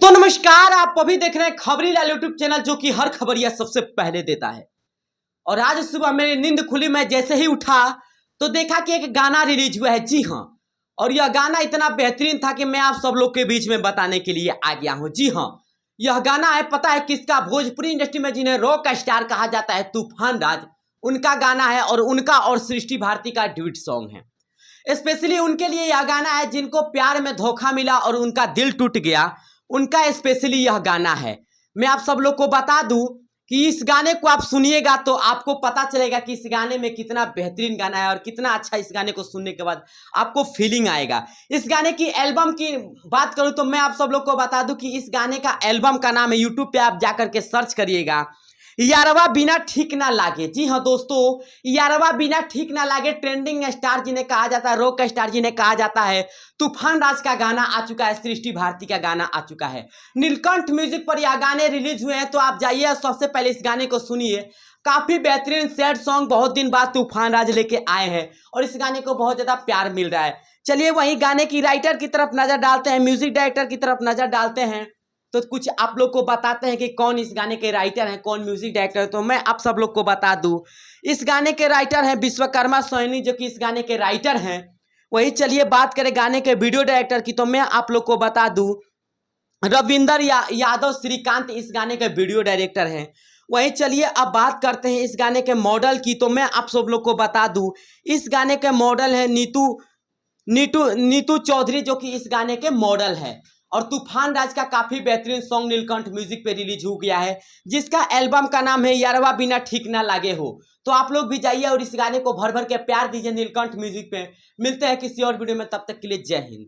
तो नमस्कार, आप अभी देख रहे हैं खबरी लाल यूट्यूब चैनल, जो कि हर खबरिया सबसे पहले देता है। और आज सुबह मेरी नींद खुली, मैं जैसे ही उठा तो देखा कि एक गाना रिलीज हुआ है। जी हाँ, और यह गाना इतना बेहतरीन था कि मैं आप सब लोग के बीच में बताने के लिए आ गया हूँ। जी हाँ, यह गाना है, पता है किसका? भोजपुरी इंडस्ट्री में जिन्हें रॉक स्टार कहा जाता है, तूफान राज, उनका गाना है। और उनका और सृष्टि भारती का ड्यूट सॉन्ग है। स्पेशली उनके लिए यह गाना है जिनको प्यार में धोखा मिला और उनका दिल टूट गया, उनका स्पेशली यह गाना है। मैं आप सब लोग को बता दूं कि इस गाने को आप सुनिएगा तो आपको पता चलेगा कि इस गाने में कितना बेहतरीन गाना है और कितना अच्छा इस गाने को सुनने के बाद आपको फीलिंग आएगा। इस गाने की एल्बम की बात करूं तो मैं आप सब लोग को बता दूं कि इस गाने का एल्बम का नाम है, यूट्यूब पे आप जाकर के सर्च करिएगा, यारवा बिना ठीक ना लागे। जी हाँ दोस्तों, यारवा बिना ठीक ना लागे ट्रेंडिंग स्टार जिन्हें कहा जाता है, रॉक स्टार जिन्हें कहा जाता है, तूफान राज का गाना आ चुका है, सृष्टि भारती का गाना आ चुका है। नीलकंठ म्यूजिक पर यह गाने रिलीज हुए हैं, तो आप जाइए और सबसे पहले इस गाने को सुनिए। काफी बेहतरीन सैड सॉन्ग बहुत दिन बाद तूफान राज लेके आए हैं और इस गाने को बहुत ज्यादा प्यार मिल रहा है। चलिए वही गाने की राइटर की तरफ नजर डालते हैं, म्यूजिक डायरेक्टर की तरफ नजर डालते हैं, तो कुछ आप लोग को बताते हैं कि कौन इस गाने के राइटर हैं, कौन म्यूजिक डायरेक्टर है। तो मैं आप सब लोग को बता दूं, इस गाने के राइटर हैं विश्वकर्मा सोनी, जो कि इस गाने के राइटर हैं। वही चलिए बात करें गाने के वीडियो डायरेक्टर की, तो मैं आप लोग को बता दूं रविंदर यादव श्रीकांत इस गाने के वीडियो डायरेक्टर हैं। वही चलिए अब बात करते हैं इस गाने के मॉडल की, तो मैं आप सब लोग को बता दूं इस गाने के मॉडल है नीतू नीतू नीतू चौधरी, जो कि इस गाने के मॉडल है। और तूफान राज का काफी बेहतरीन सॉन्ग नीलकंठ म्यूजिक पे रिलीज हो गया है, जिसका एल्बम का नाम है यारवा बिना ठीक ना लागे हो। तो आप लोग भी जाइए और इस गाने को भर भर के प्यार दीजिए नीलकंठ म्यूजिक पे। मिलते हैं किसी और वीडियो में, तब तक के लिए जय हिंद।